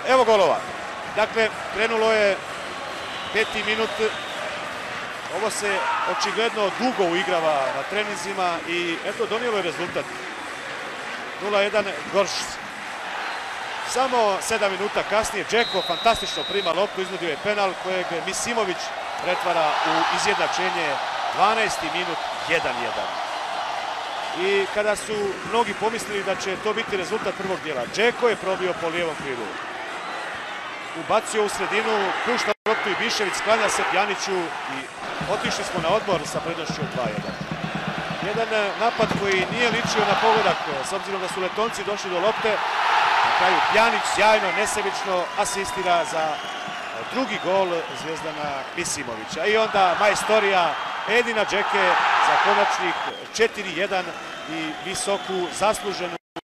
Evo golova. Dakle, krenulo je 5. minut. Ovo se očigledno dugo uigrava na treninzima i eto, donijelo je rezultat. 0-1 Gorš. Samo 7 minuta kasnije Džeko fantastično prima loptu, iznudio je penal kojeg Misimović pretvara u izjednačenje. 12. minut 1-1. I kada su mnogi pomislili da će to biti rezultat prvog dijela, Džeko je probio po lijevom krilu. Ubacio u sredinu, pušta loptu i Bišević, sklanja se Pjaniću i otišli smo na odmor sa prednošću 2-1. Jedan napad koji nije ličio na pogodak, s obzirom da su Letonci došli do lopte. Na kraju Pjanić sjajno, nesebično asistira za drugi gol Zvijezdana Misimovića. I onda majstorija Edina Džeke za konačnih 4-1 i visoku zasluženu